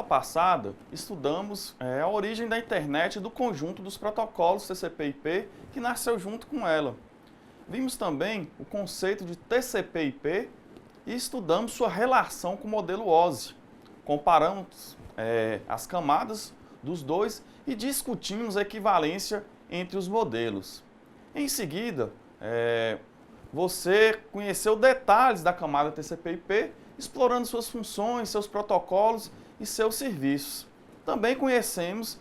passada, estudamos a origem da internet e do conjunto dos protocolos TCP/IP que nasceu junto com ela. Vimos também o conceito de TCP/IP e estudamos sua relação com o modelo OSI. Comparamos as camadas dos dois e discutimos a equivalência entre os modelos. Em seguida, você conheceu detalhes da camada TCP/IP, explorando suas funções, seus protocolos e seus serviços. Também conhecemos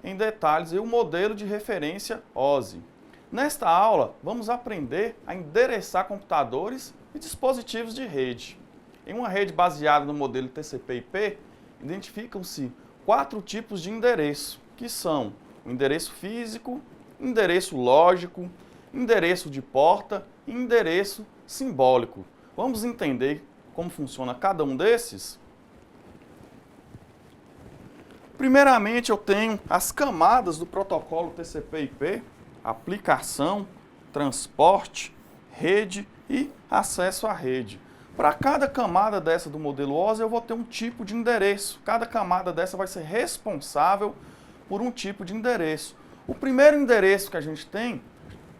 em detalhes o modelo de referência OSI. Nesta aula, vamos aprender a endereçar computadores e dispositivos de rede. Em uma rede baseada no modelo TCP/IP, identificam-se 4 tipos de endereço, que são o endereço físico, endereço lógico, endereço de porta e endereço simbólico. Vamos entender como funciona cada um desses? Primeiramente, eu tenho as camadas do protocolo TCP/IP, aplicação, transporte, rede e acesso à rede. Para cada camada dessa do modelo OSI, eu vou ter um tipo de endereço. Cada camada dessa vai ser responsável por um tipo de endereço. O primeiro endereço que a gente tem,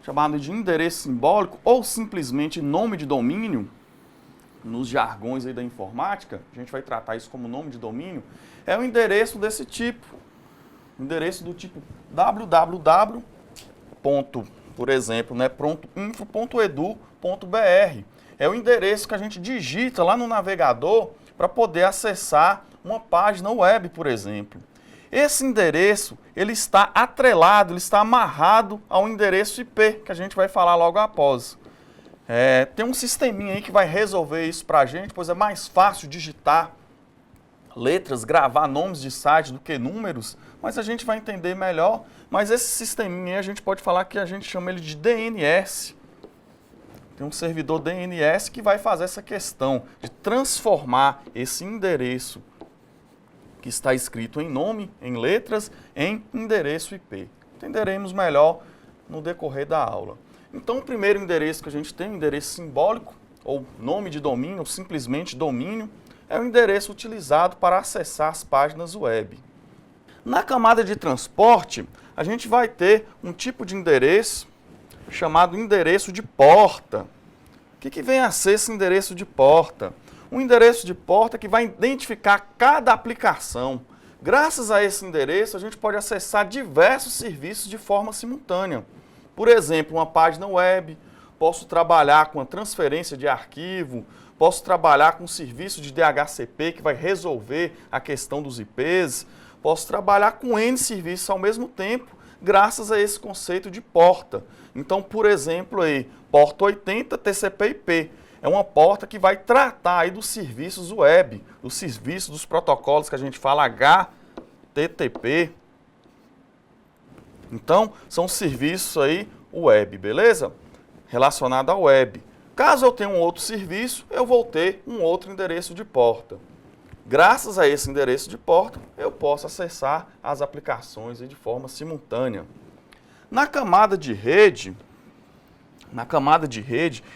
chamado de endereço simbólico ou simplesmente nome de domínio, nos jargões aí da informática, a gente vai tratar isso como nome de domínio, é um endereço desse tipo. Endereço do tipo www. Por exemplo, .info.edu.br. É o endereço que a gente digita lá no navegador para poder acessar uma página web, por exemplo. Esse endereço, ele está atrelado, ele está amarrado ao endereço IP, que a gente vai falar logo após. Tem um sisteminha aí que vai resolver isso para a gente, pois é mais fácil digitar letras, gravar nomes de site do que números, mas a gente vai entender melhor. Mas esse sisteminha aí a gente pode falar que a gente chama ele de DNS. Tem um servidor DNS que vai fazer essa questão de transformar esse endereço que está escrito em nome, em letras, em endereço IP. Entenderemos melhor no decorrer da aula. Então, o primeiro endereço que a gente tem, o endereço simbólico, ou nome de domínio, ou simplesmente domínio, é o endereço utilizado para acessar as páginas web. Na camada de transporte, a gente vai ter um tipo de endereço chamado endereço de porta. O que vem a ser esse endereço de porta? Um endereço de porta que vai identificar cada aplicação. Graças a esse endereço, a gente pode acessar diversos serviços de forma simultânea. Por exemplo, uma página web, posso trabalhar com a transferência de arquivo, posso trabalhar com um serviço de DHCP que vai resolver a questão dos IPs, posso trabalhar com N serviços ao mesmo tempo, graças a esse conceito de porta. Então, por exemplo, aí, porta 80 TCP/IP. É uma porta que vai tratar aí dos serviços web, dos serviços, dos protocolos que a gente fala HTTP. Então, são serviços aí web, beleza? Relacionado à web. Caso eu tenha um outro serviço, eu vou ter um outro endereço de porta. Graças a esse endereço de porta, eu posso acessar as aplicações de forma simultânea. Na camada de rede,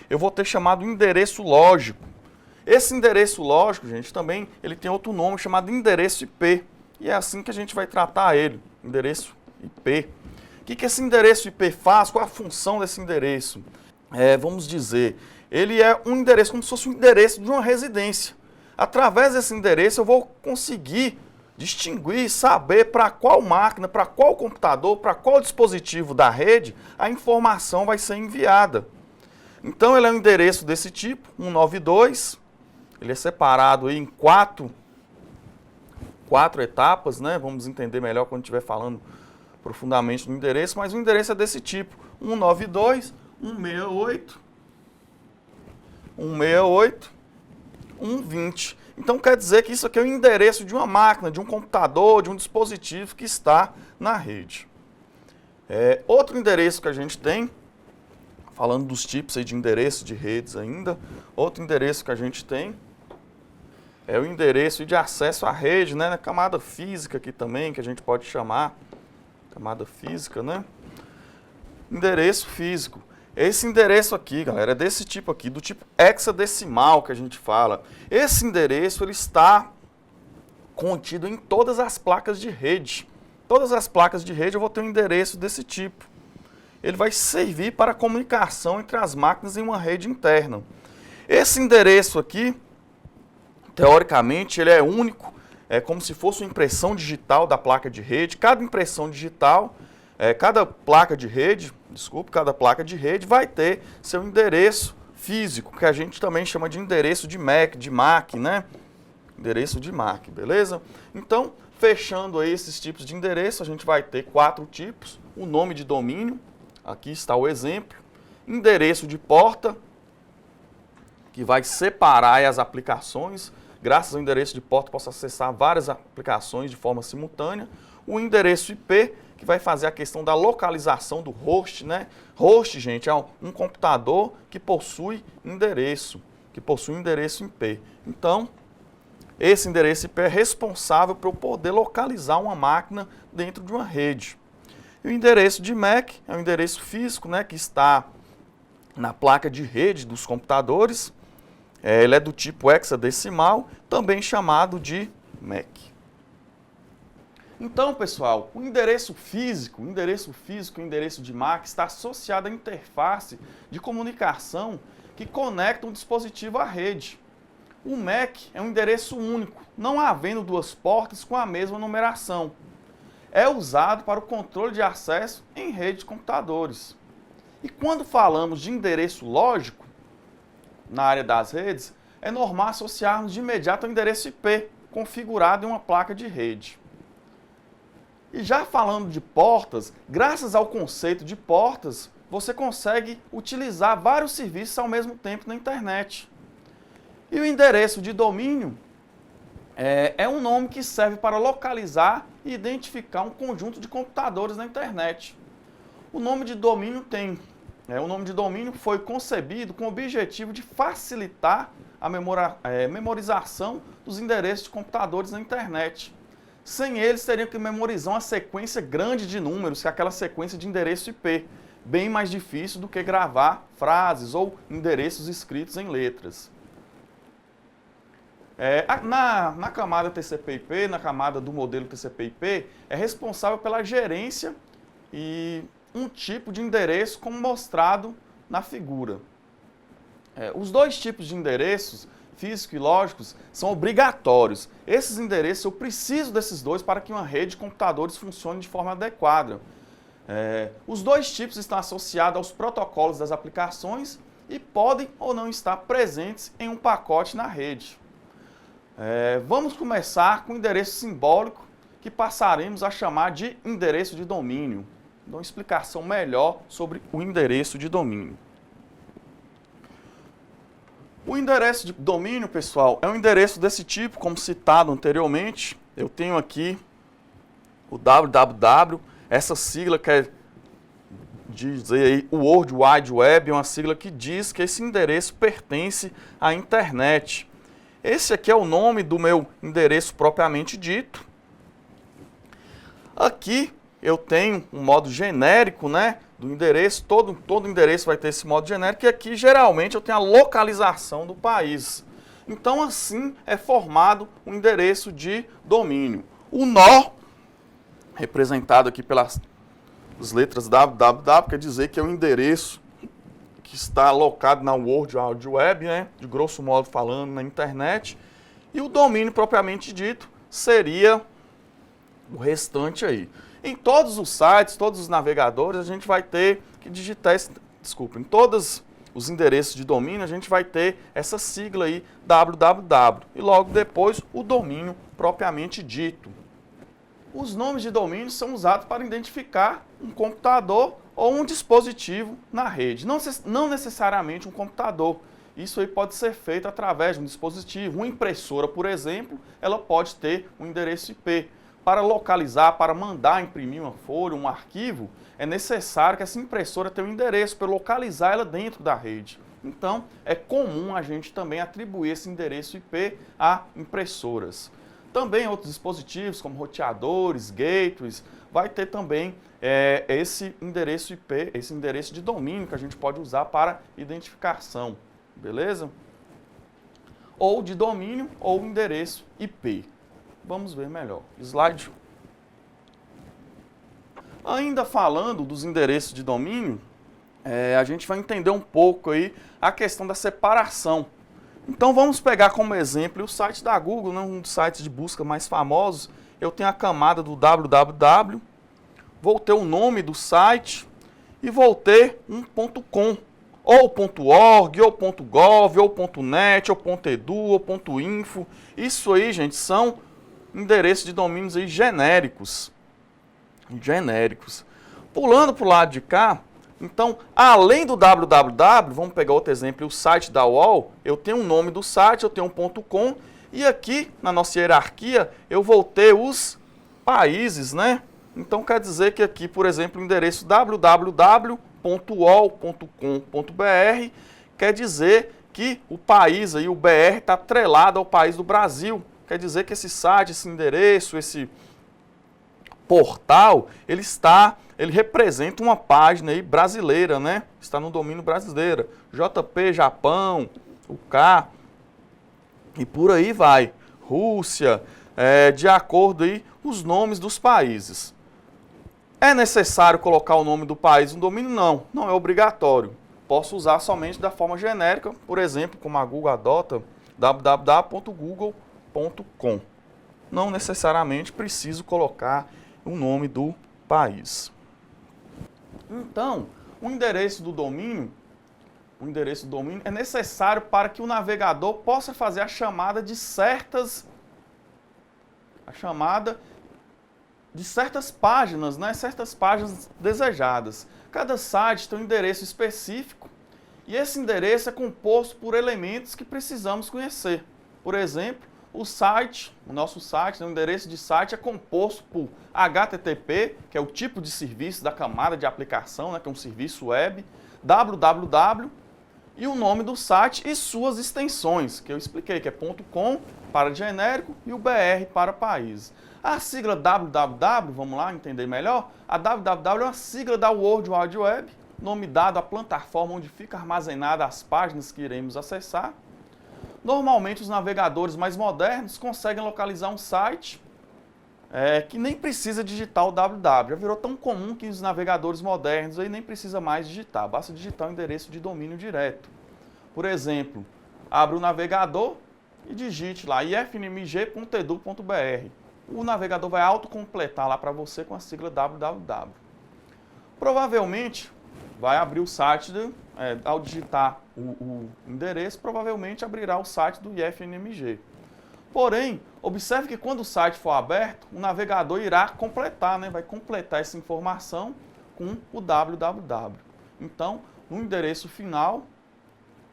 eu vou ter chamado endereço lógico. Esse endereço lógico, gente, também ele tem outro nome chamado endereço IP. E é assim que a gente vai tratar ele, endereço IP. O que esse endereço IP faz? Qual é a função desse endereço? Vamos dizer, ele é um endereço como se fosse um endereço de uma residência. Através desse endereço eu vou conseguir distinguir, saber para qual máquina, para qual computador, para qual dispositivo da rede a informação vai ser enviada. Então ele é um endereço desse tipo, 192, ele é separado em quatro etapas, né? Vamos entender melhor quando estiver falando profundamente do endereço, mas o endereço é desse tipo, 192, 168, 120. Então quer dizer que isso aqui é o endereço de uma máquina, de um computador, de um dispositivo que está na rede. Outro endereço que a gente tem, falando dos tipos aí de endereço de redes ainda, outro endereço que a gente tem é o endereço de acesso à rede, né? Na camada física aqui também, que a gente pode chamar, camada física, né? Endereço físico. Esse endereço aqui, galera, é desse tipo aqui, do tipo hexadecimal que a gente fala. Esse endereço, ele está contido em todas as placas de rede. Todas as placas de rede eu vou ter um endereço desse tipo. Ele vai servir para a comunicação entre as máquinas em uma rede interna. Esse endereço aqui, teoricamente, ele é único, é como se fosse uma impressão digital da placa de rede. Cada impressão digital, cada placa de rede vai ter seu endereço físico, que a gente também chama de endereço de MAC, né? Endereço de MAC, beleza? Então, fechando aí esses tipos de endereço, a gente vai ter 4 tipos. O nome de domínio, aqui está o exemplo. Endereço de porta, que vai separar as aplicações. Graças ao endereço de porta, posso acessar várias aplicações de forma simultânea. O endereço IP, que vai fazer a questão da localização do host, né? Host, gente, é um computador que possui endereço IP. Então, esse endereço IP é responsável por eu poder localizar uma máquina dentro de uma rede. E o endereço de MAC é um endereço físico, né, que está na placa de rede dos computadores. Ele é do tipo hexadecimal, também chamado de MAC. Então, pessoal, o endereço físico e o endereço de MAC está associado à interface de comunicação que conecta um dispositivo à rede. O MAC é um endereço único, não havendo duas portas com a mesma numeração. É usado para o controle de acesso em rede de computadores. E quando falamos de endereço lógico, na área das redes, é normal associarmos de imediato ao endereço IP, configurado em uma placa de rede. E já falando de portas, graças ao conceito de portas, você consegue utilizar vários serviços ao mesmo tempo na internet. E o endereço de domínio é um nome que serve para localizar e identificar um conjunto de computadores na internet. O nome de domínio foi concebido com o objetivo de facilitar a memorização dos endereços de computadores na internet. Sem eles, teriam que memorizar uma sequência grande de números, que é aquela sequência de endereço IP, bem mais difícil do que gravar frases ou endereços escritos em letras. Na camada TCP/IP, na camada do modelo TCP/IP, é responsável pela gerência e um tipo de endereço como mostrado na figura. Os dois tipos de endereços, físicos e lógicos, são obrigatórios. Esses endereços, eu preciso desses dois para que uma rede de computadores funcione de forma adequada. Os dois tipos estão associados aos protocolos das aplicações e podem ou não estar presentes em um pacote na rede. Vamos começar com o endereço simbólico, que passaremos a chamar de endereço de domínio. Dou uma explicação melhor sobre o endereço de domínio. O endereço de domínio, pessoal, é um endereço desse tipo, como citado anteriormente. Eu tenho aqui o www, essa sigla quer dizer aí o World Wide Web, é uma sigla que diz que esse endereço pertence à internet. Esse aqui é o nome do meu endereço propriamente dito. Aqui eu tenho um modo genérico, né, do endereço. Todo endereço vai ter esse modo genérico. E aqui, geralmente, eu tenho a localização do país. Então, assim é formado um endereço de domínio. O nó, representado aqui pelas letras www, quer dizer que é um endereço que está alocado na World Wide Web, né, de grosso modo falando, na internet. E o domínio propriamente dito seria o restante aí. Em todos os sites, todos os navegadores, a gente vai ter que digitar, em todos os endereços de domínio, a gente vai ter essa sigla aí, www, e logo depois o domínio propriamente dito. Os nomes de domínio são usados para identificar um computador ou um dispositivo na rede, não necessariamente um computador. Isso aí pode ser feito através de um dispositivo. Uma impressora, por exemplo, ela pode ter um endereço IP. Para localizar, para mandar imprimir uma folha, um arquivo, é necessário que essa impressora tenha um endereço para localizar ela dentro da rede. Então, é comum a gente também atribuir esse endereço IP a impressoras. Também outros dispositivos, como roteadores, gateways, vai ter também esse endereço IP, esse endereço de domínio que a gente pode usar para identificação, beleza? Ou de domínio ou endereço IP. Vamos ver melhor. Slide. Ainda falando dos endereços de domínio, a gente vai entender um pouco aí a questão da separação. Então vamos pegar como exemplo o site da Google, né, um dos sites de busca mais famosos. Eu tenho a camada do www, vou ter o nome do site e vou ter um .com, ou .org, ou .gov, ou .net, ou .edu, ou .info. Isso aí, gente, são endereços de domínios aí genéricos. Pulando para o lado de cá, então, além do www, vamos pegar outro exemplo, o site da UOL, eu tenho o nome do site, eu tenho um .com, e aqui, na nossa hierarquia, eu vou ter os países, né? Então, quer dizer que aqui, por exemplo, o endereço www.uol.com.br quer dizer que o país aí, o BR, está atrelado ao país do Brasil. Quer dizer que esse site, esse endereço, esse portal, ele representa uma página aí brasileira, né? Está no domínio brasileiro. JP, Japão, UK, e por aí vai. Rússia, de acordo aí os nomes dos países. É necessário colocar o nome do país no domínio? Não, não é obrigatório. Posso usar somente da forma genérica, por exemplo, como a Google adota, www.google.com. Não necessariamente preciso colocar o nome do país. Então, o endereço do domínio é necessário para que o navegador possa fazer a chamada de certas páginas, né? Certas páginas desejadas. Cada site tem um endereço específico e esse endereço é composto por elementos que precisamos conhecer. Por exemplo, o nosso site, o endereço de site é composto por HTTP, que é o tipo de serviço da camada de aplicação, né, que é um serviço web, www e o nome do site e suas extensões, que eu expliquei, que é .com para genérico e o BR para país. A sigla www, vamos lá entender melhor, a www é uma sigla da World Wide Web, nome dado à plataforma onde fica armazenada as páginas que iremos acessar. Normalmente os navegadores mais modernos conseguem localizar um site que nem precisa digitar o www. Já virou tão comum que os navegadores modernos aí nem precisa mais digitar, basta digitar o endereço de domínio direto. Por exemplo, abre o navegador e digite lá ifnmg.edu.br. O navegador vai autocompletar lá para você com a sigla www. Provavelmente vai abrir o site, ao digitar o endereço, provavelmente abrirá o site do IFNMG. Porém, observe que quando o site for aberto, o navegador irá completar, né? Vai completar essa informação com o www. Então, no endereço final,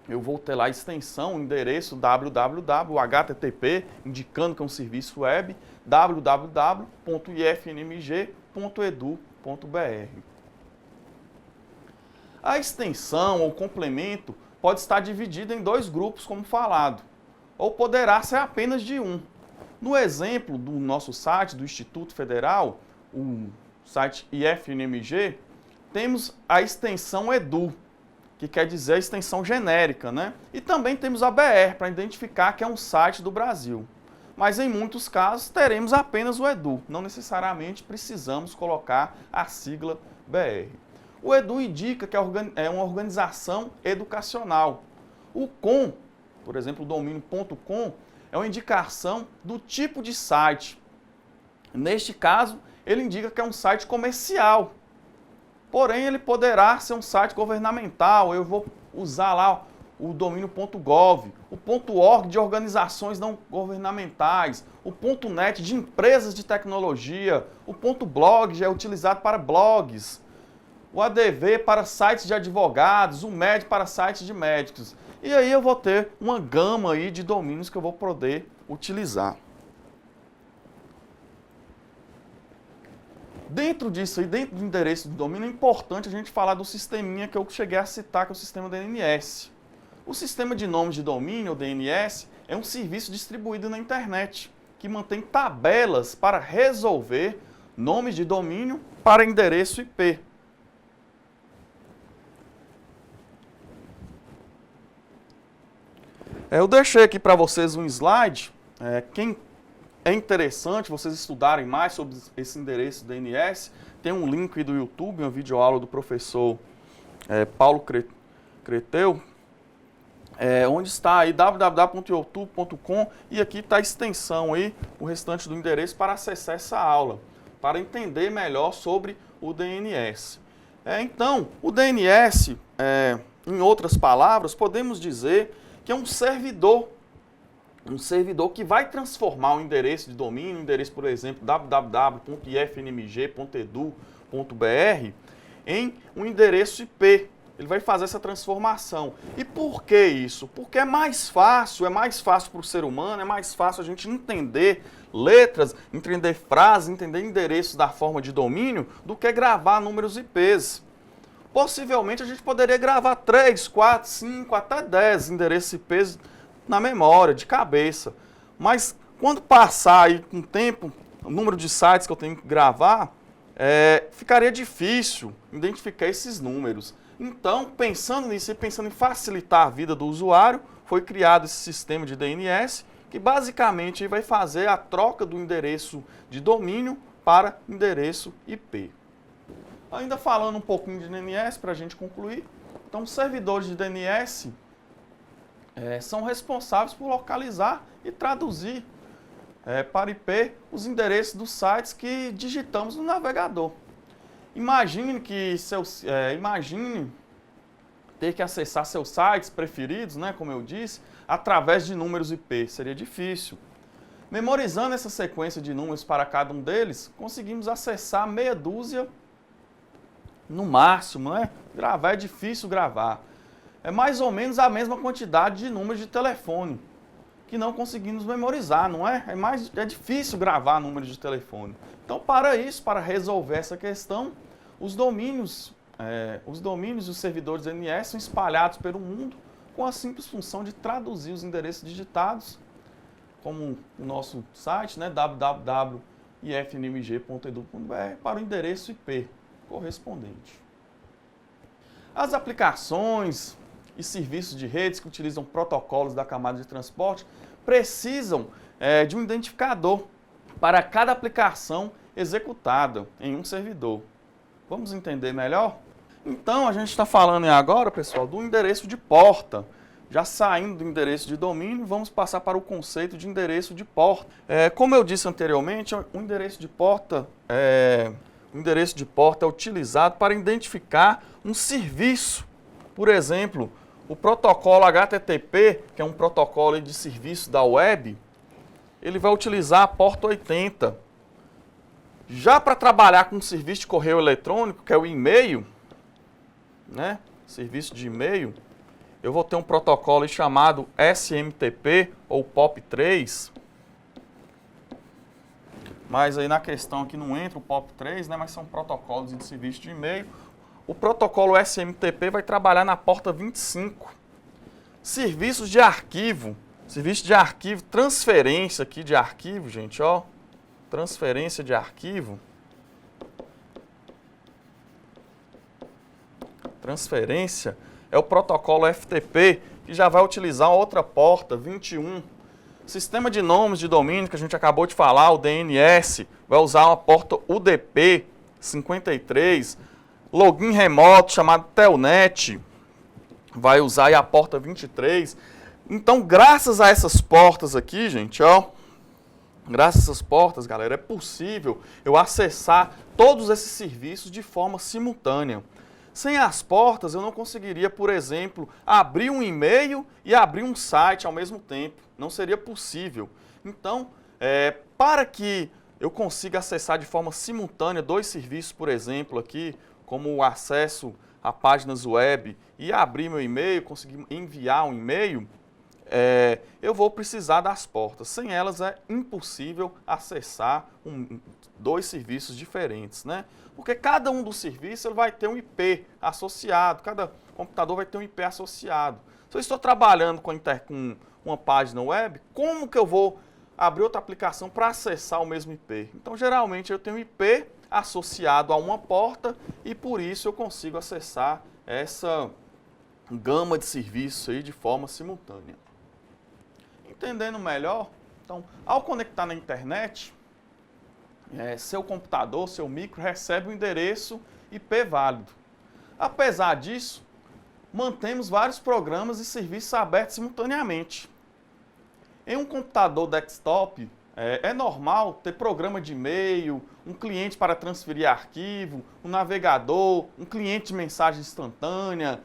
eu vou ter lá a extensão, o endereço www, HTTP, indicando que é um serviço web, www.ifnmg.edu.br. A extensão ou complemento pode estar dividida em dois grupos, como falado, ou poderá ser apenas de um. No exemplo do nosso site, do Instituto Federal, o site IFNMG, temos a extensão EDU, que quer dizer a extensão genérica, né? E também temos a BR, para identificar que é um site do Brasil. Mas em muitos casos teremos apenas o EDU, não necessariamente precisamos colocar a sigla BR. O EDU indica que é uma organização educacional. O .com, por exemplo, o domínio .com, é uma indicação do tipo de site. Neste caso, ele indica que é um site comercial. Porém, ele poderá ser um site governamental. Eu vou usar lá o domínio .gov, o .org de organizações não governamentais, o .net de empresas de tecnologia, o .blog já é utilizado para blogs, o ADV para sites de advogados, o MED para sites de médicos. E aí eu vou ter uma gama aí de domínios que eu vou poder utilizar. Dentro disso, dentro do endereço do domínio, é importante a gente falar do sisteminha que eu cheguei a citar, que é o sistema DNS. O sistema de nomes de domínio, ou DNS, é um serviço distribuído na internet, que mantém tabelas para resolver nomes de domínio para endereço IP. Eu deixei aqui para vocês um slide, quem é interessante vocês estudarem mais sobre esse endereço DNS. Tem um link aí do YouTube, uma videoaula do professor Paulo Creteu, onde está aí www.youtube.com, e aqui está a extensão aí, o restante do endereço para acessar essa aula, para entender melhor sobre o DNS. Então, o DNS, em outras palavras, podemos dizer que é um servidor que vai transformar o endereço de domínio, o endereço, por exemplo, www.ifnmg.edu.br, em um endereço IP. Ele vai fazer essa transformação. E por que isso? Porque é mais fácil para o ser humano, é mais fácil a gente entender letras, entender frases, entender endereços da forma de domínio, do que gravar números IPs. Possivelmente a gente poderia gravar 3, 4, 5, até 10 endereços IPs na memória, de cabeça. Mas quando passar aí com o tempo, o número de sites que eu tenho que gravar, ficaria difícil identificar esses números. Então, pensando nisso e pensando em facilitar a vida do usuário, foi criado esse sistema de DNS, que basicamente vai fazer a troca do endereço de domínio para endereço IP. Ainda falando um pouquinho de DNS para a gente concluir, então os servidores de DNS são responsáveis por localizar e traduzir para IP os endereços dos sites que digitamos no navegador. Imagine ter que acessar seus sites preferidos, né, como eu disse, através de números IP. Seria difícil. Memorizando essa sequência de números para cada um deles, conseguimos acessar meia dúzia no máximo, né? Gravar é difícil gravar. É mais ou menos a mesma quantidade de números de telefone que não conseguimos memorizar, não é? É difícil gravar números de telefone. Então, para resolver essa questão, os domínios e os servidores DNS são espalhados pelo mundo com a simples função de traduzir os endereços digitados, como o nosso site, né, www.ifnmg.edu.br, para o endereço IP correspondente. As aplicações e serviços de redes que utilizam protocolos da camada de transporte precisam de um identificador para cada aplicação executada em um servidor. Vamos entender melhor? Então, a gente está falando agora, pessoal, do endereço de porta. Já saindo do endereço de domínio, vamos passar para o conceito de endereço de porta. Como eu disse anteriormente, o endereço de porta é utilizado para identificar um serviço. Por exemplo, o protocolo HTTP, que é um protocolo de serviço da web, ele vai utilizar a porta 80. Já para trabalhar com o serviço de correio eletrônico, que é o e-mail, né? Serviço de e-mail, eu vou ter um protocolo chamado SMTP ou POP3. Mas aí na questão aqui não entra o POP3, né? Mas são protocolos de serviço de e-mail. O protocolo SMTP vai trabalhar na porta 25. Serviços de arquivo. Serviço de arquivo, transferência aqui de arquivo, gente, ó. Transferência de arquivo. Transferência é o protocolo FTP, que já vai utilizar outra porta, 21. Sistema de nomes de domínio, que a gente acabou de falar, o DNS, vai usar uma porta UDP 53. Login remoto, chamado Telnet, vai usar aí a porta 23. Então, graças a essas portas aqui, gente, ó, graças a essas portas, galera, é possível eu acessar todos esses serviços de forma simultânea. Sem as portas, eu não conseguiria, por exemplo, abrir um e-mail e abrir um site ao mesmo tempo. Não seria possível. Então, para que eu consiga acessar de forma simultânea dois serviços, por exemplo, aqui, como o acesso a páginas web e abrir meu e-mail, conseguir enviar um e-mail, eu vou precisar das portas. Sem elas é impossível acessar dois serviços diferentes, né? Porque cada um dos serviços ele vai ter um IP associado, cada computador vai ter um IP associado. Se eu estou trabalhando com uma página web, como que eu vou abrir outra aplicação para acessar o mesmo IP? Então, geralmente, eu tenho um IP associado a uma porta e, por isso, eu consigo acessar essa gama de serviços aí de forma simultânea. Entendendo melhor, Então, ao conectar na internet, seu computador, seu micro, recebe o endereço IP válido. Apesar disso, mantemos vários programas e serviços abertos simultaneamente. Em um computador desktop, é normal ter programa de e-mail, um cliente para transferir arquivo, um navegador, um cliente de mensagem instantânea,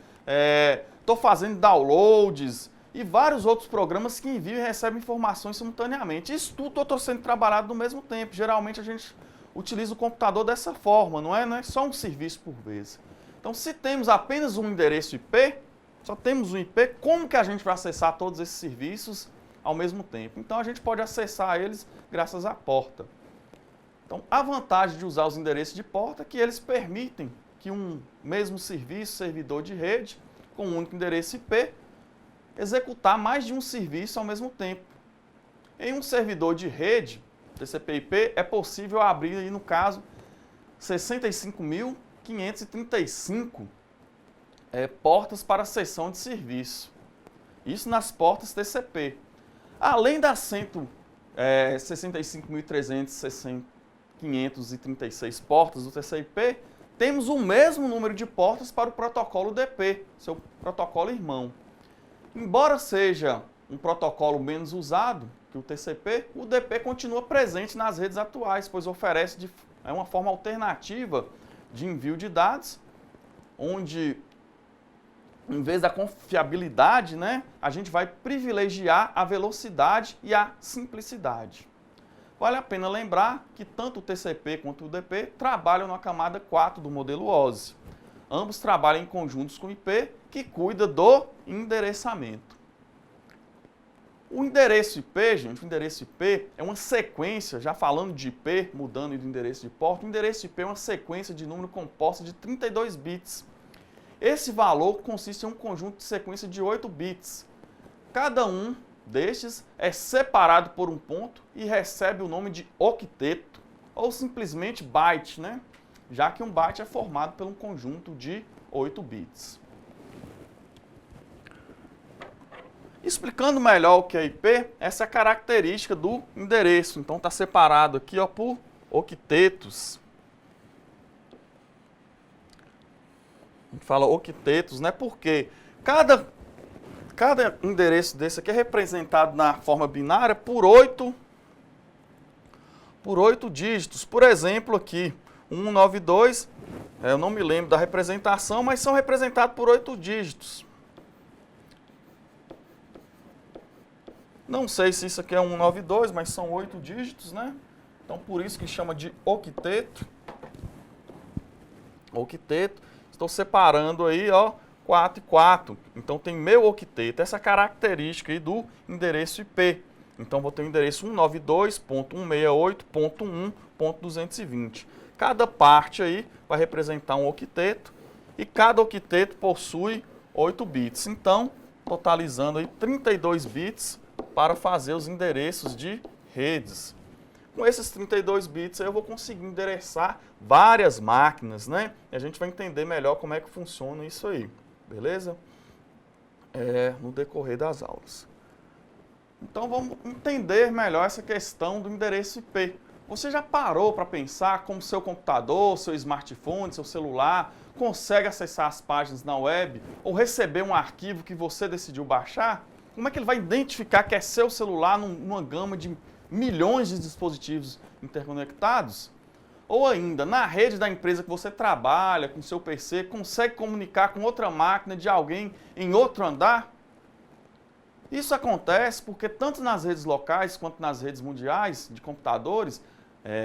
estou fazendo downloads e vários outros programas que enviam e recebem informações simultaneamente. Isso tudo está sendo trabalhado no mesmo tempo. Geralmente a gente utiliza o computador dessa forma, não é só um serviço por vez. Então, se temos apenas um endereço IP, só temos um IP, como que a gente vai acessar todos esses serviços ao mesmo tempo? Então, a gente pode acessar eles graças à porta. Então, a vantagem de usar os endereços de porta é que eles permitem que um mesmo serviço, servidor de rede, com um único endereço IP, executar mais de um serviço ao mesmo tempo. Em um servidor de rede, TCP/IP, é possível abrir, aí, no caso, 65.535 portas para a sessão de serviço. Isso nas portas TCP. Além das 65.536 portas do TCP/IP, temos o mesmo número de portas para o protocolo DP, seu protocolo irmão. Embora seja um protocolo menos usado que o TCP, o DP continua presente nas redes atuais, pois oferece uma forma alternativa de envio de dados, onde, em vez da confiabilidade, a gente vai privilegiar a velocidade e a simplicidade. Vale a pena lembrar que tanto o TCP quanto o DP trabalham na camada 4 do modelo OSI. Ambos trabalham em conjuntos com o IP, que cuida do endereçamento. O endereço IP, gente, o endereço IP é uma sequência, já falando de IP, mudando do endereço de porta, o endereço IP é uma sequência de número composta de 32 bits. Esse valor consiste em um conjunto de sequência de 8 bits. Cada um destes é separado por um ponto e recebe o nome de octeto, ou simplesmente byte, já que um byte é formado por um conjunto de 8 bits. Explicando melhor o que é IP, essa é a característica do endereço. Então está separado aqui por octetos. A gente fala octetos, porque cada endereço desse aqui é representado na forma binária por 8 dígitos. Por exemplo, aqui, 192, eu não me lembro da representação, mas são representados por 8 dígitos. Não sei se isso aqui é 192, mas são 8 dígitos, Então, por isso que chama de octeto. Octeto. Estou separando aí, 4 e 4. Então, tem meu octeto. Essa característica aí do endereço IP. Então, vou ter o endereço 192.168.1.220. Cada parte aí vai representar um octeto. E cada octeto possui 8 bits. Então, totalizando aí 32 bits para fazer os endereços de redes. Com esses 32 bits eu vou conseguir endereçar várias máquinas, E a gente vai entender melhor como é que funciona isso aí, beleza? No decorrer das aulas. Então vamos entender melhor essa questão do endereço IP. Você já parou para pensar como seu computador, seu smartphone, seu celular consegue acessar as páginas na web ou receber um arquivo que você decidiu baixar? Como é que ele vai identificar que é seu celular numa gama de milhões de dispositivos interconectados? Ou ainda, na rede da empresa que você trabalha, com seu PC, consegue comunicar com outra máquina de alguém em outro andar? Isso acontece porque tanto nas redes locais quanto nas redes mundiais de computadores,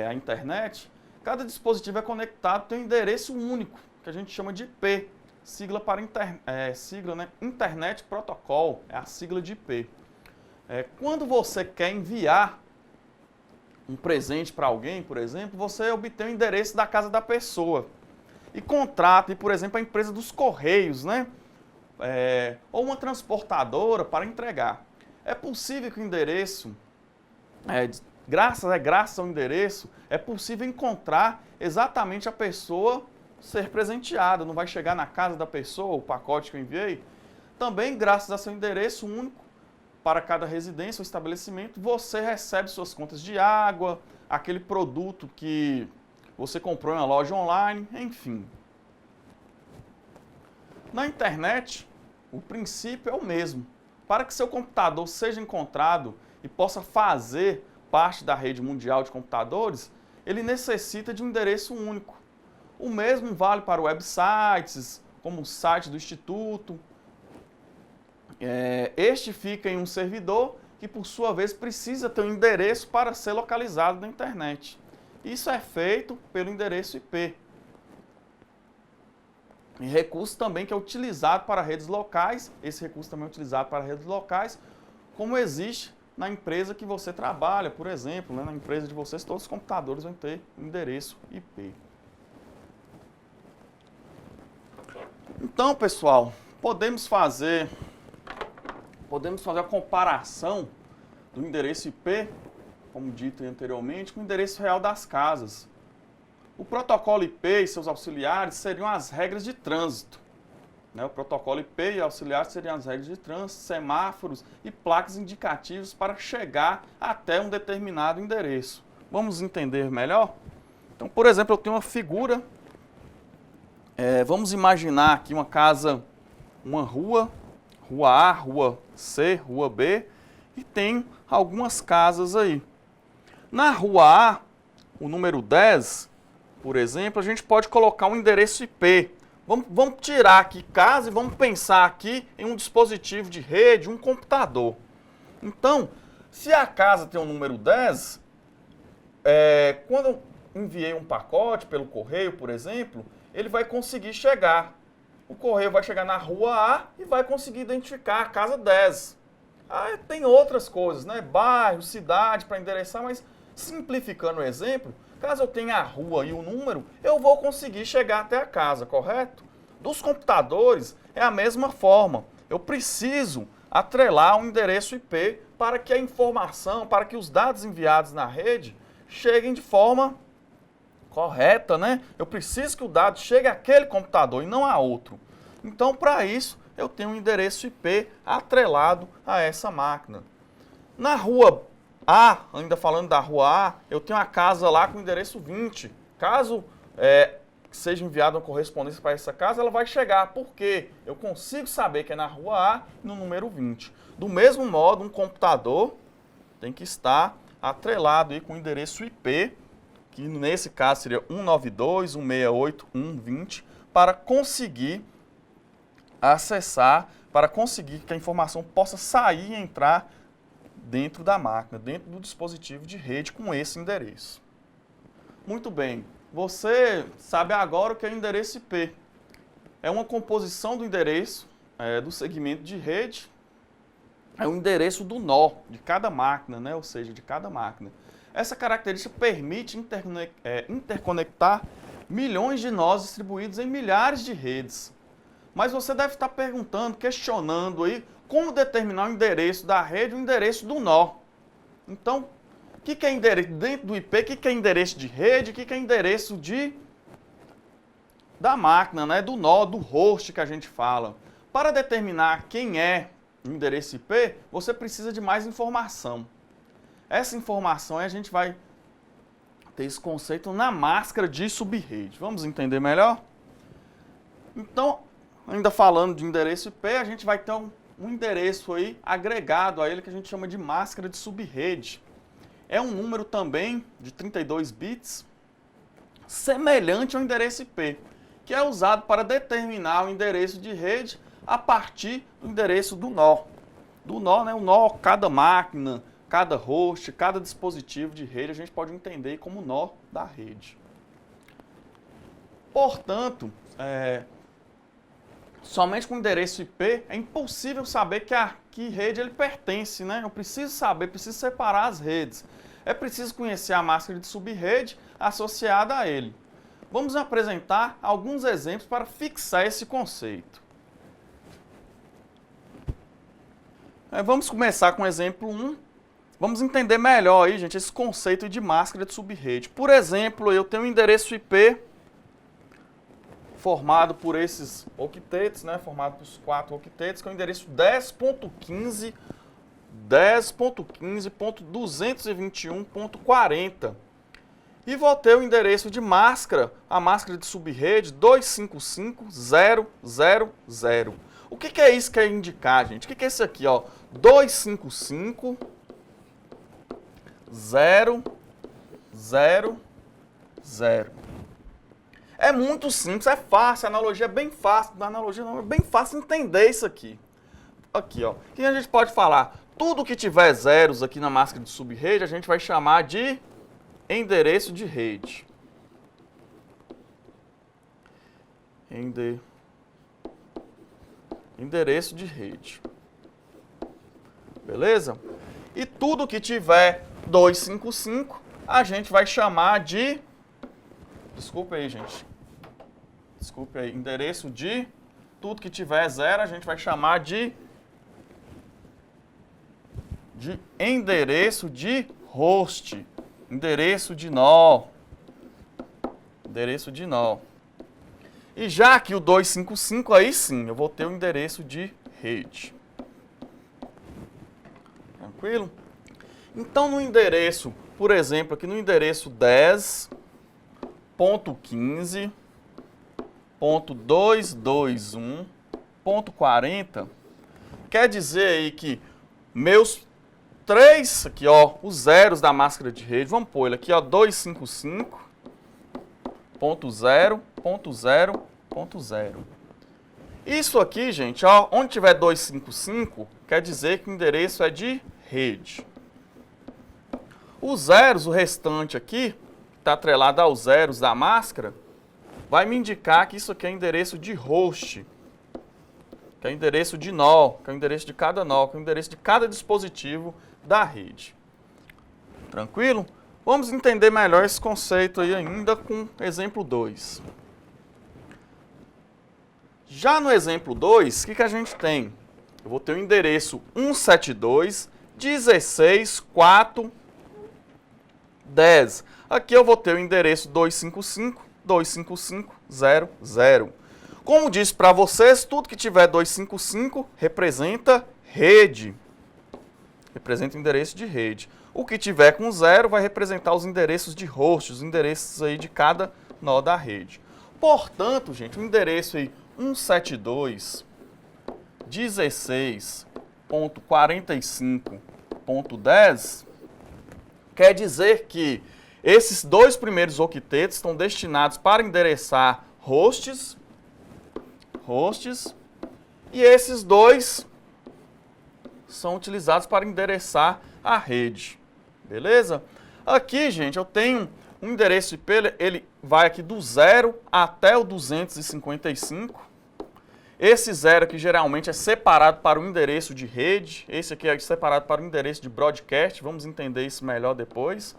a internet, cada dispositivo é conectado, tem um endereço único, que a gente chama de IP. Sigla para Internet Protocol, é a sigla de IP. Quando você quer enviar um presente para alguém, por exemplo, você obtém o endereço da casa da pessoa e contrata, por exemplo, a empresa dos Correios, ou uma transportadora para entregar. É possível que o endereço, graças ao endereço, é possível encontrar exatamente a pessoa ser presenteada, não vai chegar na casa da pessoa o pacote que eu enviei. Também, graças a seu endereço único, para cada residência ou estabelecimento, você recebe suas contas de água, aquele produto que você comprou em uma loja online, enfim. Na internet, o princípio é o mesmo. Para que seu computador seja encontrado e possa fazer parte da rede mundial de computadores, ele necessita de um endereço único. O mesmo vale para websites, como o site do Instituto. Este fica em um servidor que, por sua vez, precisa ter um endereço para ser localizado na internet. Isso é feito pelo endereço IP. E recurso também que é utilizado para redes locais, esse recurso também é utilizado para redes locais, como existe na empresa que você trabalha, por exemplo, né? Na empresa de vocês, todos os computadores vão ter endereço IP. Então, pessoal, podemos fazer a comparação do endereço IP, como dito anteriormente, com o endereço real das casas. O protocolo IP e seus auxiliares seriam as regras de trânsito. O protocolo IP e auxiliares seriam as regras de trânsito, semáforos e placas indicativas para chegar até um determinado endereço. Vamos entender melhor? Então, por exemplo, eu tenho uma figura. Vamos imaginar aqui uma casa, uma rua A, rua C, rua B, e tem algumas casas aí. Na rua A, o número 10, por exemplo, a gente pode colocar um endereço IP. Vamos tirar aqui casa e vamos pensar aqui em um dispositivo de rede, um computador. Então, se a casa tem o número 10, quando eu enviei um pacote pelo correio, por exemplo, ele vai conseguir chegar. O correio vai chegar na rua A e vai conseguir identificar a casa 10. Tem outras coisas, né? Bairro, cidade para endereçar, mas simplificando o exemplo, caso eu tenha a rua e o número, eu vou conseguir chegar até a casa, correto? Dos computadores é a mesma forma. Eu preciso atrelar um endereço IP para que a informação, para que os dados enviados na rede cheguem de forma correta, né? Eu preciso que o dado chegue àquele computador e não a outro. Então, para isso, eu tenho um endereço IP atrelado a essa máquina. Na rua A, ainda falando da rua A, eu tenho a casa lá com o endereço 20. Caso seja enviada uma correspondência para essa casa, ela vai chegar, porque eu consigo saber que é na rua A, no número 20. Do mesmo modo, um computador tem que estar atrelado aí com o endereço IP, que nesse caso seria 192.168.1.20, para conseguir acessar, para conseguir que a informação possa sair e entrar dentro da máquina, dentro do dispositivo de rede com esse endereço. Muito bem, você sabe agora o que é o endereço IP. É uma composição do endereço do segmento de rede, é o endereço do nó de cada máquina, né? Ou seja, de cada máquina. Essa característica permite interconectar milhões de nós distribuídos em milhares de redes. Mas você deve estar perguntando, questionando aí, como determinar o endereço da rede e o endereço do nó. Então, o que é endereço dentro do IP? O que é endereço de rede? O que é endereço da máquina, né? Do nó, do host que a gente fala. Para determinar quem é o endereço IP, você precisa de mais informação. Essa informação a gente vai ter esse conceito na máscara de subrede. Vamos entender melhor? Então, ainda falando de endereço IP, a gente vai ter um endereço aí agregado a ele que a gente chama de máscara de subrede. É um número também de 32 bits, semelhante ao endereço IP, que é usado para determinar o endereço de rede a partir do endereço do nó. Do nó, né? O nó, cada máquina, cada host, cada dispositivo de rede, a gente pode entender como nó da rede. Portanto, somente com o endereço IP é impossível saber que rede ele pertence, né? Eu preciso saber, preciso separar as redes. É preciso conhecer a máscara de subrede associada a ele. Vamos apresentar alguns exemplos para fixar esse conceito. Vamos começar com o exemplo 1. Vamos entender melhor aí, gente, esse conceito de máscara de subrede. Por exemplo, eu tenho um endereço IP formado por esses octetos, né? Formado por 4 octetos, que é o endereço 10.15 10.15.221.40. E vou ter o endereço de máscara, a máscara de subrede 255.0.0.0. O que é isso que quer indicar, gente? O que é isso aqui, ó? 255.0.0.0. É muito simples, é fácil, a analogia é bem fácil, a analogia não é bem fácil entender isso aqui. Aqui, ó. O que a gente pode falar? Tudo que tiver zeros aqui na máscara de subrede, a gente vai chamar de endereço de rede. Endereço de rede. Beleza? E tudo que tiver 255, a gente vai chamar de... Desculpa aí, gente. Desculpe aí. Endereço de... Tudo que tiver zero, a gente vai chamar de endereço de host. Endereço de nó. Endereço de nó. E já que o 255, aí sim, eu vou ter o endereço de rede. Tranquilo? Então, no endereço, por exemplo, aqui no endereço 10.15.221.40, quer dizer aí que meus três, aqui ó, os zeros da máscara de rede, vamos pôr ele aqui ó, 255.0.0.0. Isso aqui, gente, ó, onde tiver 255, quer dizer que o endereço é de rede. Os zeros, o restante aqui, está atrelado aos zeros da máscara, vai me indicar que isso aqui é endereço de host, que é endereço de nó, que é o endereço de cada nó, que é o endereço de cada dispositivo da rede. Tranquilo? Vamos entender melhor esse conceito aí ainda com exemplo 2. Já no exemplo 2, o que a gente tem? Eu vou ter o endereço 172.16.4.10. Aqui eu vou ter o endereço 255.255.0.0. Como disse para vocês, tudo que tiver 255 representa rede. Representa o endereço de rede. O que tiver com 0 vai representar os endereços de host, os endereços aí de cada nó da rede. Portanto, gente, o endereço aí 172.16.45.10 quer dizer que esses dois primeiros octetos estão destinados para endereçar hosts, e esses dois são utilizados para endereçar a rede. Beleza? Aqui, gente, eu tenho um endereço IP, ele vai aqui do 0 até o 255. Esse 0 aqui geralmente é separado para o endereço de rede, esse aqui é separado para o endereço de broadcast, vamos entender isso melhor depois.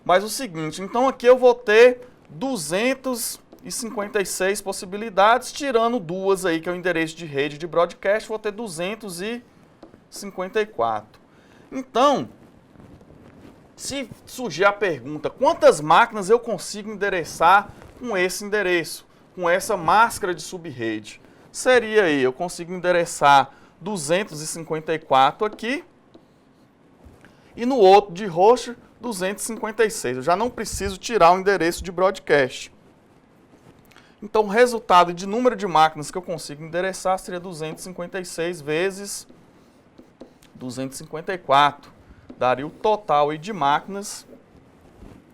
Mas o seguinte, então aqui eu vou ter 256 possibilidades, tirando duas aí, que é o endereço de rede de broadcast, vou ter 254. Então, se surgir a pergunta, quantas máquinas eu consigo endereçar com esse endereço, com essa máscara de subrede? Seria aí, eu consigo endereçar 254 aqui, e no outro de host, 256. Eu já não preciso tirar o endereço de broadcast. Então, o resultado de número de máquinas que eu consigo endereçar seria 256 vezes 254. Daria o total aí de máquinas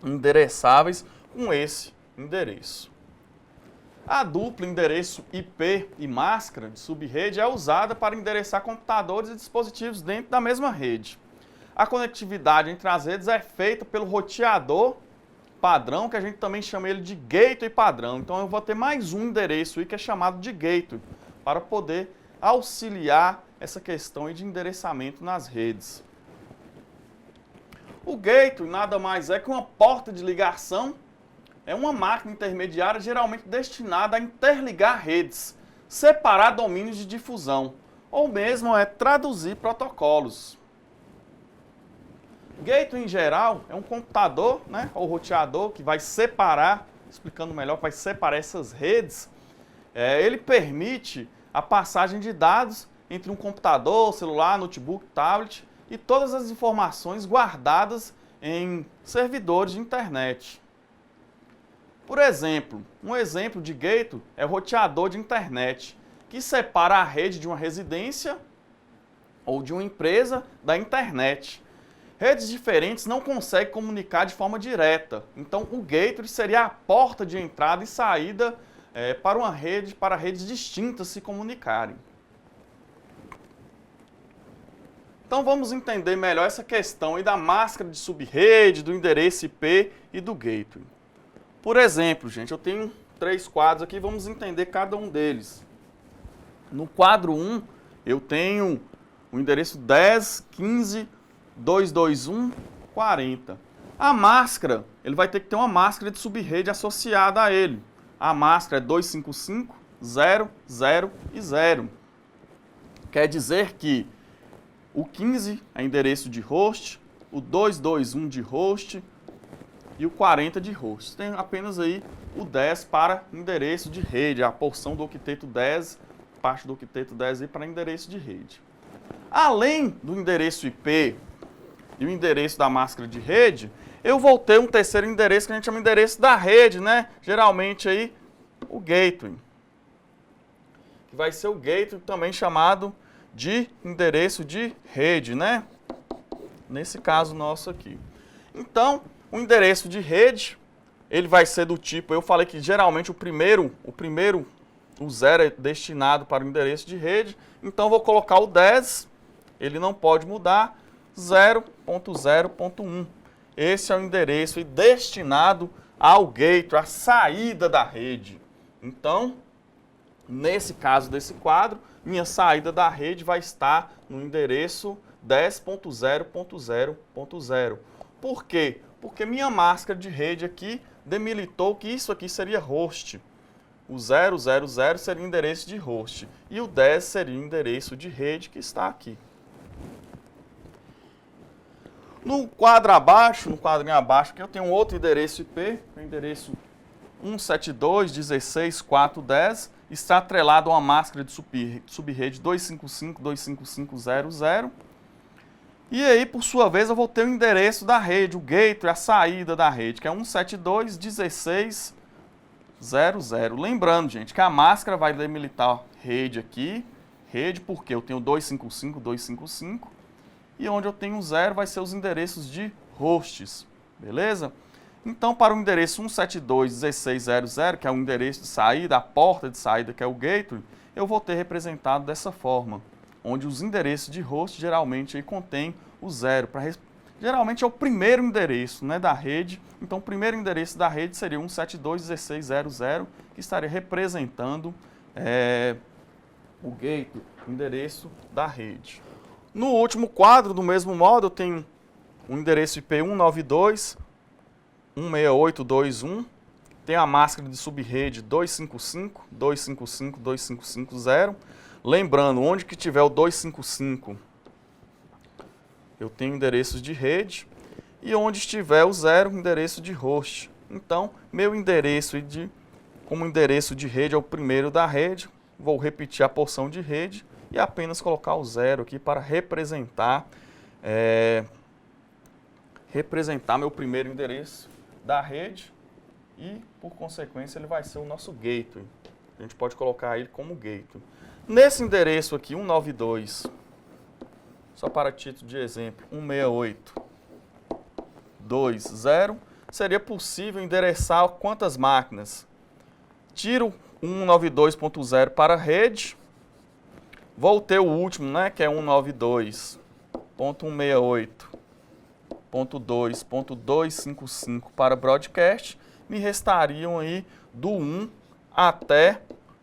endereçáveis com esse endereço. A dupla endereço IP e máscara de subrede é usada para endereçar computadores e dispositivos dentro da mesma rede. A conectividade entre as redes é feita pelo roteador padrão, que a gente também chama ele de gateway padrão. Então eu vou ter mais um endereço aí que é chamado de gateway, para poder auxiliar essa questão aí de endereçamento nas redes. O gateway nada mais é que uma porta de ligação, é uma máquina intermediária geralmente destinada a interligar redes, separar domínios de difusão, ou mesmo é traduzir protocolos. Gateway, em geral, é um computador, né, ou roteador, que vai separar, explicando melhor, vai separar essas redes. Ele permite a passagem de dados entre um computador, celular, notebook, tablet, e todas as informações guardadas em servidores de internet. Por exemplo, um exemplo de gateway é o roteador de internet, que separa a rede de uma residência ou de uma empresa da internet. Redes diferentes não conseguem comunicar de forma direta, então o gateway seria a porta de entrada e saída para uma rede, para redes distintas se comunicarem. Então vamos entender melhor essa questão aí da máscara de subrede, do endereço IP e do gateway. Por exemplo, gente, eu tenho 3 quadros aqui, vamos entender cada um deles. No quadro 1, eu tenho o endereço 10.15.221.40. A máscara, ele vai ter que ter uma máscara de subrede associada a ele. A máscara é 255.0.0 e 0. Quer dizer que o 15 é endereço de host, o 221 de host e o 40 de host. Tem apenas aí o 10 para endereço de rede, a porção do octeto 10, parte do octeto 10 aí para endereço de rede. Além do endereço IP e o endereço da máscara de rede, eu vou ter um terceiro endereço que a gente chama de endereço da rede, né? Geralmente aí o gateway, que vai ser o gateway também chamado de endereço de rede, né? Nesse caso nosso aqui. Então, o endereço de rede, ele vai ser do tipo, eu falei que geralmente o 0 é destinado para o endereço de rede, então vou colocar o 10, ele não pode mudar, 0.0.1. Esse é o endereço destinado ao gateway, à saída da rede. Então, nesse caso desse quadro, minha saída da rede vai estar no endereço 10.0.0.0. Por quê? Porque minha máscara de rede aqui demilitou que isso aqui seria host. O 000 seria o endereço de host e o 10 seria o endereço de rede que está aqui. No quadrinho abaixo, aqui eu tenho um outro endereço IP, o endereço 172.16.4.10, está atrelado a uma máscara de subrede 255.255.0.0. E aí, por sua vez, eu vou ter o endereço da rede, o gateway, a saída da rede, que é 172.16.0.0. Lembrando, gente, que a máscara vai delimitar rede aqui, rede porque eu tenho 255.255, e onde eu tenho 0 vai ser os endereços de hosts, beleza? Então, para o endereço 172.16.0.0, que é o endereço de saída, a porta de saída, que é o gateway, eu vou ter representado dessa forma, onde os endereços de host geralmente aí contém o 0. Geralmente é o primeiro endereço, né, da rede, então o primeiro endereço da rede seria 172.16.0.0, que estaria representando o gateway, o endereço da rede. No último quadro, do mesmo modo, eu tenho o endereço IP 192.168.2.1, tem a máscara de subrede 255.255.255.0. Lembrando, onde que tiver o 255, eu tenho endereços de rede, e onde estiver o 0, endereço de host. Então, meu endereço como endereço de rede é o primeiro da rede, vou repetir a porção de rede e apenas colocar o 0 aqui para representar meu primeiro endereço da rede e, por consequência, ele vai ser o nosso gateway. A gente pode colocar ele como gateway. Nesse endereço aqui, 192, só para título de exemplo, 168.2.0, seria possível endereçar quantas máquinas? Tiro 192.0 para a rede, vou ter o último, né, que é 192.168.2.255 para broadcast, me restariam aí do 1 até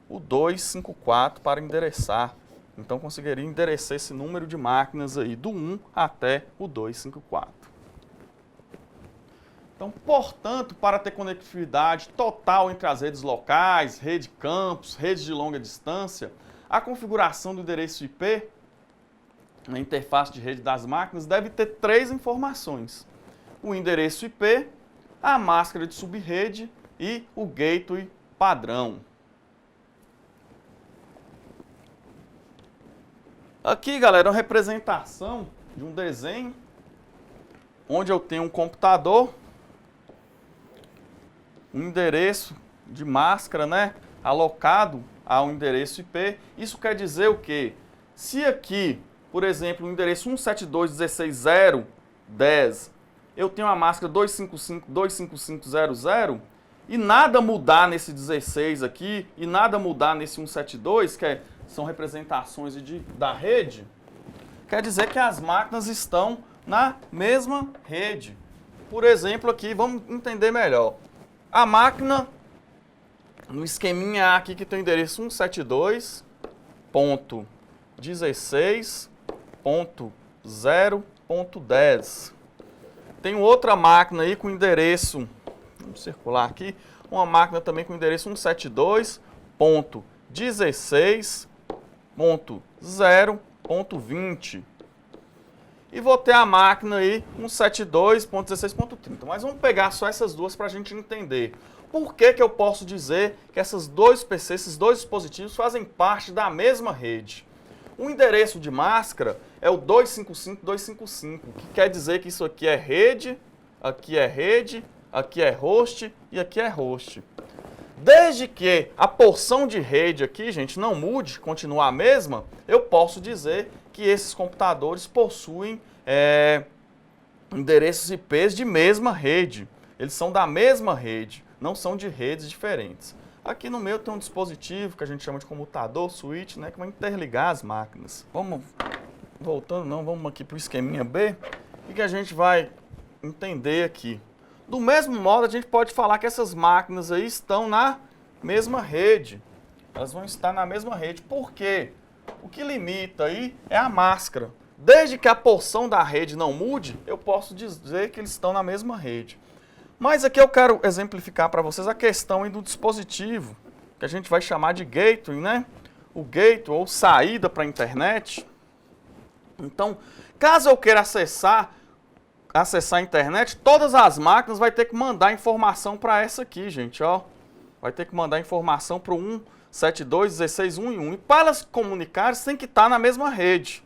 o 254 para endereçar. Então, conseguiria endereçar esse número de máquinas aí, do 1 até o 254. Então, portanto, para ter conectividade total entre as redes locais, rede campus, redes de longa distância, a configuração do endereço IP, na interface de rede das máquinas, deve ter 3 informações: o endereço IP, a máscara de subrede e o gateway padrão. Aqui, galera, uma representação de um desenho onde eu tenho um computador, um endereço de máscara, né, alocado a um endereço IP. Isso quer dizer o quê? Se aqui, por exemplo, o endereço 172.16.0.10, eu tenho a máscara 255.255.00 e nada mudar nesse 16 aqui e nada mudar nesse 172, são representações da rede, quer dizer que as máquinas estão na mesma rede. Por exemplo, aqui, vamos entender melhor. A máquina, no esqueminha A aqui, que tem o endereço 172.16.0.10. Tem outra máquina aí com endereço, vamos circular aqui, uma máquina também com endereço 172.16.0.20. E vou ter a máquina aí 172.16.30. Mas vamos pegar só essas duas para a gente entender. Por que eu posso dizer que esses dois PCs, esses dois dispositivos fazem parte da mesma rede? O endereço de máscara é o 255.255, que quer dizer que isso aqui é rede, aqui é host e aqui é host. Desde que a porção de rede aqui, gente, não mude, continue a mesma, eu posso dizer que esses computadores possuem endereços IPs de mesma rede. Eles são da mesma rede, não são de redes diferentes. Aqui no meio tem um dispositivo que a gente chama de comutador, switch, né, que vai interligar as máquinas. Vamos vamos aqui para o esqueminha B, e que a gente vai entender aqui. Do mesmo modo, a gente pode falar que essas máquinas aí estão na mesma rede. Elas vão estar na mesma rede. Por quê? O que limita aí é a máscara. Desde que a porção da rede não mude, eu posso dizer que eles estão na mesma rede. Mas aqui eu quero exemplificar para vocês a questão aí do dispositivo, que a gente vai chamar de gateway, né? O gateway, ou saída para a internet. Então, caso eu queira acessar a internet, todas as máquinas vai ter que mandar informação para essa aqui, gente, ó. Vai ter que mandar informação para o 172.16.1.1. E para elas comunicarem, tem que estar na mesma rede.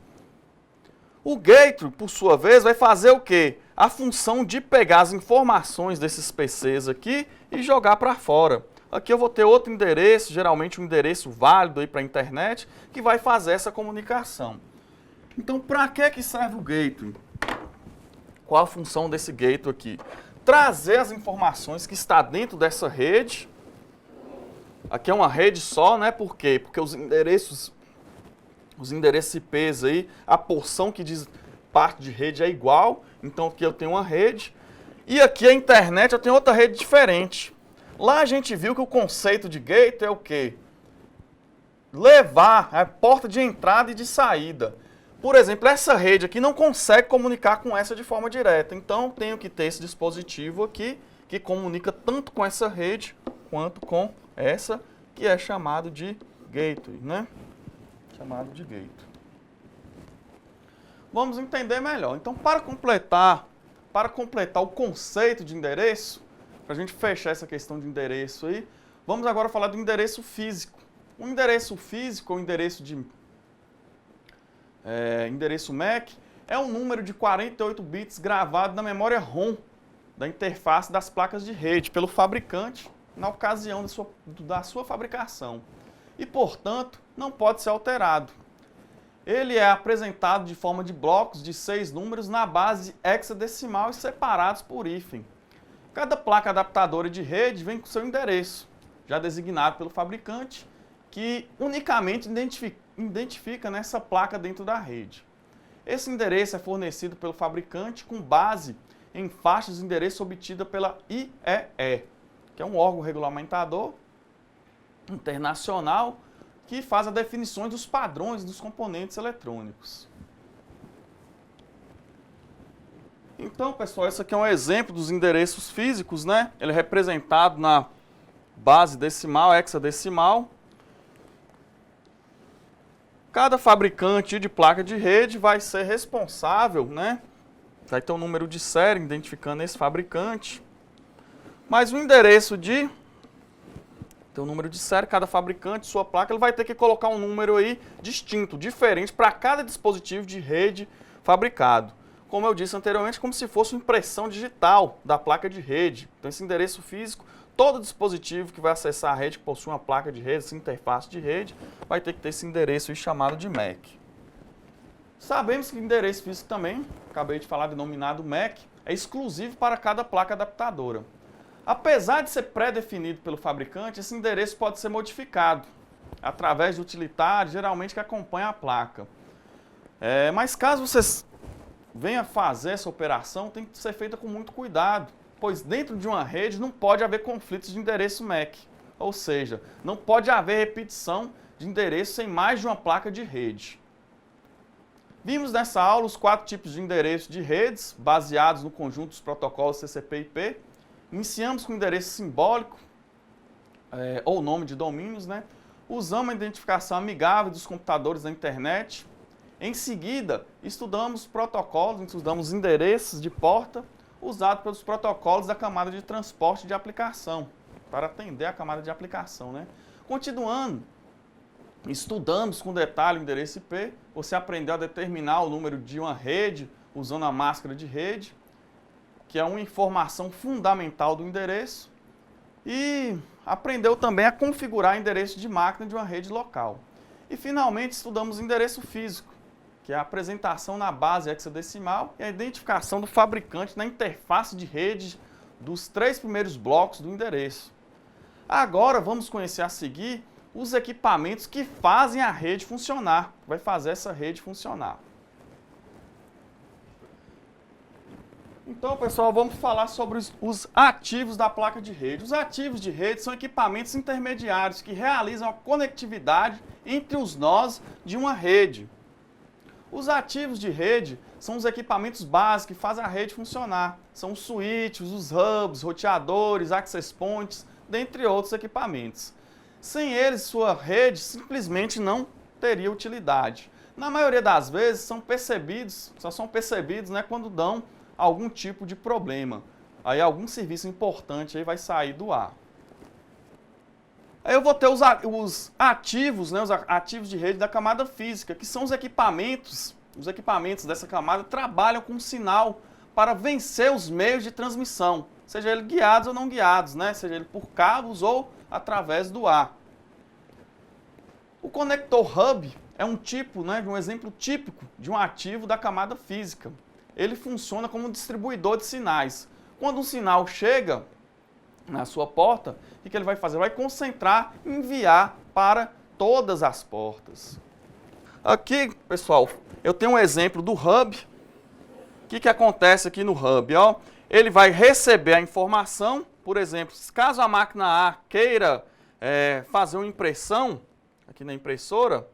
O gateway, por sua vez, vai fazer o quê? A função de pegar as informações desses PCs aqui e jogar para fora. Aqui eu vou ter outro endereço, geralmente um endereço válido aí para a internet, que vai fazer essa comunicação. Então, para que serve o gateway? Qual a função desse gateway aqui? Trazer as informações que está dentro dessa rede. Aqui é uma rede só, né? Por quê? Porque os endereços IPs aí, a porção que diz parte de rede é igual. Então aqui eu tenho uma rede. E aqui a internet eu tenho outra rede diferente. Lá a gente viu que o conceito de gateway é o quê? Levar a porta de entrada e de saída. Por exemplo, essa rede aqui não consegue comunicar com essa de forma direta. Então, tenho que ter esse dispositivo aqui que comunica tanto com essa rede quanto com essa, que é chamado de gateway, né? Chamado de gateway. Vamos entender melhor. Então, para completar o conceito de endereço, para a gente fechar essa questão de endereço aí, vamos agora falar do endereço físico. O endereço físico, ou endereço MAC, é um número de 48 bits gravado na memória ROM da interface das placas de rede pelo fabricante na ocasião da sua fabricação e, portanto, não pode ser alterado. Ele é apresentado de forma de blocos de 6 números na base hexadecimal e separados por hífen. Cada placa adaptadora de rede vem com seu endereço, já designado pelo fabricante, que unicamente identifica nessa placa dentro da rede. Esse endereço é fornecido pelo fabricante com base em faixas de endereço obtida pela IEE, que é um órgão regulamentador internacional que faz a definição dos padrões dos componentes eletrônicos. Então, pessoal, esse aqui é um exemplo dos endereços físicos, né? Ele é representado na base decimal, hexadecimal. Cada fabricante de placa de rede vai ser responsável, né? Vai ter um número de série identificando esse fabricante. Mas o endereço tem um número de série, cada fabricante, sua placa, ele vai ter que colocar um número aí distinto, diferente para cada dispositivo de rede fabricado. Como eu disse anteriormente, como se fosse uma impressão digital da placa de rede. Então esse endereço físico, todo dispositivo que vai acessar a rede, que possui uma placa de rede, essa interface de rede, vai ter que ter esse endereço chamado de MAC. Sabemos que o endereço físico também, acabei de falar, denominado MAC, é exclusivo para cada placa adaptadora. Apesar de ser pré-definido pelo fabricante, esse endereço pode ser modificado através do utilitário, geralmente que acompanha a placa. Mas caso você venha fazer essa operação, tem que ser feita com muito cuidado, pois dentro de uma rede não pode haver conflitos de endereço MAC, ou seja, não pode haver repetição de endereço em mais de uma placa de rede. Vimos nessa aula os 4 tipos de endereço de redes, baseados no conjunto dos protocolos TCP/IP. Iniciamos com o endereço simbólico, ou nome de domínios, né? Usamos a identificação amigável dos computadores da internet. Em seguida, estudamos protocolos, estudamos endereços de porta usados pelos protocolos da camada de transporte de aplicação, para atender a camada de aplicação, né? Continuando, estudamos com detalhe o endereço IP, você aprendeu a determinar o número de uma rede usando a máscara de rede, que é uma informação fundamental do endereço, e aprendeu também a configurar endereço de máquina de uma rede local. E finalmente estudamos o endereço físico, que é a apresentação na base hexadecimal e a identificação do fabricante na interface de rede dos 3 primeiros blocos do endereço. Agora vamos conhecer a seguir os equipamentos que fazem a rede funcionar, vai fazer essa rede funcionar. Então, pessoal, vamos falar sobre os ativos da placa de rede. Os ativos de rede são equipamentos intermediários que realizam a conectividade entre os nós de uma rede. Os ativos de rede são os equipamentos básicos que fazem a rede funcionar. São os switches, os hubs, roteadores, access points, dentre outros equipamentos. Sem eles, sua rede simplesmente não teria utilidade. Na maioria das vezes, só são percebidos, né, quando dão algum tipo de problema. Aí algum serviço importante aí vai sair do ar. Aí eu vou ter os ativos, né, os ativos de rede da camada física, que são os equipamentos dessa camada trabalham com sinal para vencer os meios de transmissão, seja ele guiados ou não guiados, né, seja ele por cabos ou através do ar. O conector hub é um tipo, né, um exemplo típico de um ativo da camada física. Ele funciona como um distribuidor de sinais. Quando um sinal chega na sua porta, o que ele vai fazer? Vai concentrar e enviar para todas as portas. Aqui, pessoal, eu tenho um exemplo do hub. O que acontece aqui no hub? Ó, ele vai receber a informação, por exemplo, caso a máquina A queira fazer uma impressão, aqui na impressora,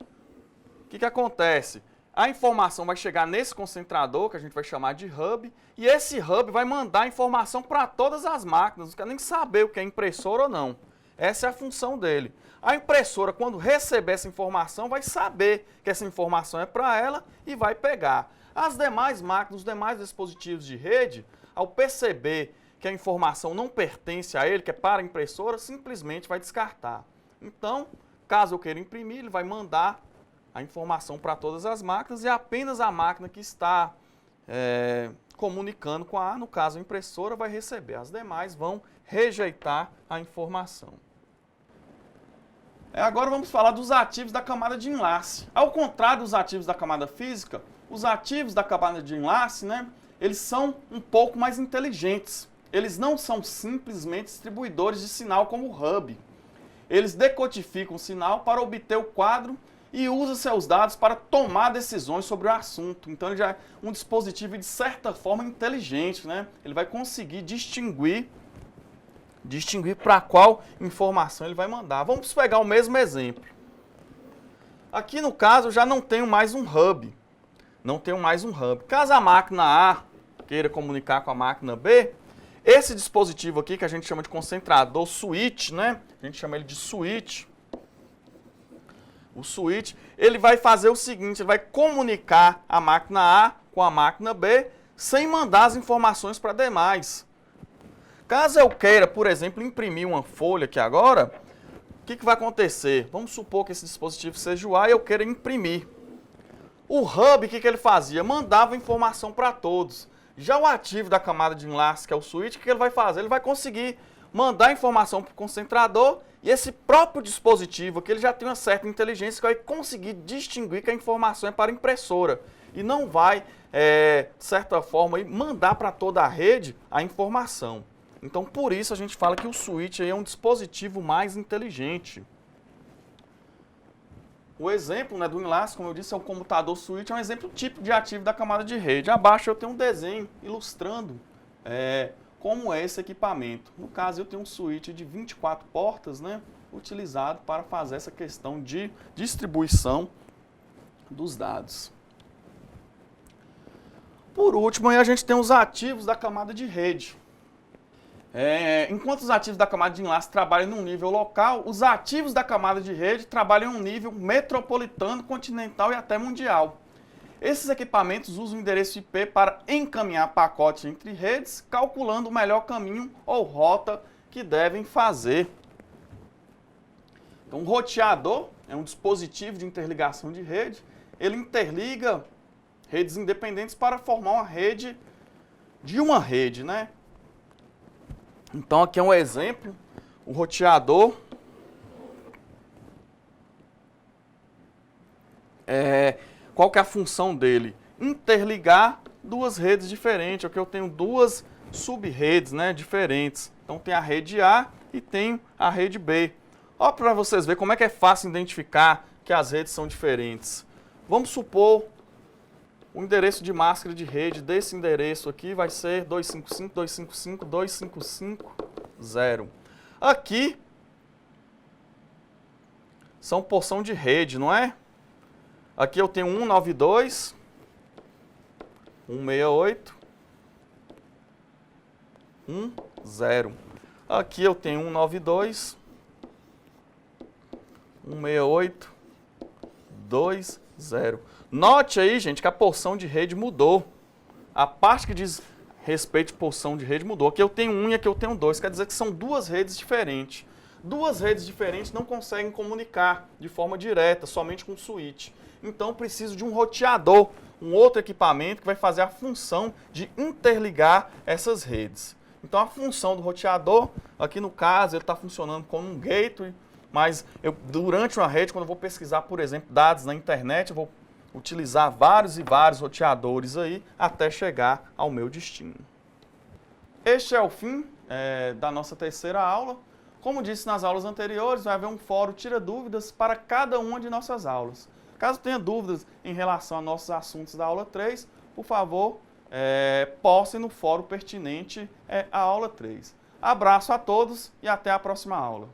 o que acontece? A informação vai chegar nesse concentrador, que a gente vai chamar de hub, e esse hub vai mandar a informação para todas as máquinas, não quer nem saber o que é impressora ou não. Essa é a função dele. A impressora, quando receber essa informação, vai saber que essa informação é para ela e vai pegar. As demais máquinas, os demais dispositivos de rede, ao perceber que a informação não pertence a ele, que é para a impressora, simplesmente vai descartar. Então, caso eu queira imprimir, ele vai mandar a informação para todas as máquinas e apenas a máquina que está comunicando com a A, no caso a impressora, vai receber. As demais vão rejeitar a informação. Agora vamos falar dos ativos da camada de enlace. Ao contrário dos ativos da camada física, os ativos da camada de enlace, né, eles são um pouco mais inteligentes. Eles não são simplesmente distribuidores de sinal como o hub. Eles decodificam o sinal para obter o quadro e usa seus dados para tomar decisões sobre o assunto. Então ele já é um dispositivo de certa forma inteligente, né? Ele vai conseguir distinguir para qual informação ele vai mandar. Vamos pegar o mesmo exemplo. Aqui no caso eu já não tenho mais um hub. Caso a máquina A queira comunicar com a máquina B, esse dispositivo aqui que a gente chama de concentrador switch, né? A gente chama ele de switch. O switch, ele vai fazer o seguinte, ele vai comunicar a máquina A com a máquina B sem mandar as informações para demais. Caso eu queira, por exemplo, imprimir uma folha aqui agora, o que vai acontecer? Vamos supor que esse dispositivo seja o A e eu queira imprimir. O hub, o que ele fazia? Mandava informação para todos. Já o ativo da camada de enlace, que é o switch, o que ele vai fazer? Ele vai conseguir mandar informação para o concentrador e esse próprio dispositivo, que ele já tem uma certa inteligência, que vai conseguir distinguir que a informação é para a impressora e não vai, de certa forma, mandar para toda a rede a informação. Então, por isso a gente fala que o switch é um dispositivo mais inteligente. O exemplo, né, do enlace, como eu disse, é um computador switch, é um exemplo típico de ativo da camada de rede. Abaixo eu tenho um desenho ilustrando como é esse equipamento. No caso, eu tenho um switch de 24 portas, né, utilizado para fazer essa questão de distribuição dos dados. Por último, aí a gente tem os ativos da camada de rede. Enquanto os ativos da camada de enlace trabalham num nível local, os ativos da camada de rede trabalham em um nível metropolitano, continental e até mundial. Esses equipamentos usam o endereço IP para encaminhar pacotes entre redes, calculando o melhor caminho ou rota que devem fazer. Então, o roteador é um dispositivo de interligação de rede. Ele interliga redes independentes para formar uma rede de uma rede, né? Então, aqui é um exemplo, o roteador qual que é a função dele? Interligar duas redes diferentes, aqui eu tenho duas sub-redes, né, diferentes. Então, tem a rede A e tem a rede B. Ó, para vocês verem como é que é fácil identificar que as redes são diferentes. Vamos supor o endereço de máscara de rede desse endereço aqui vai ser 255.255.255.0. Aqui são porção de rede, não é? Aqui eu tenho 192.168.1.0. Aqui eu tenho 192.168.2.0. Note aí, gente, que a porção de rede mudou. A parte que diz respeito à porção de rede mudou. Aqui eu tenho 1 e aqui eu tenho 2. Quer dizer que são duas redes diferentes. Duas redes diferentes não conseguem comunicar de forma direta, somente com o switch. Então, preciso de um roteador, um outro equipamento que vai fazer a função de interligar essas redes. Então, a função do roteador, aqui no caso, ele está funcionando como um gateway, mas durante uma rede, quando eu vou pesquisar, por exemplo, dados na internet, eu vou utilizar vários e vários roteadores aí até chegar ao meu destino. Este é o fim da nossa terceira aula. Como disse nas aulas anteriores, vai haver um fórum Tira Dúvidas para cada uma de nossas aulas. Caso tenha dúvidas em relação a nossos assuntos da aula 3, por favor, postem no fórum pertinente à aula 3. Abraço a todos e até a próxima aula.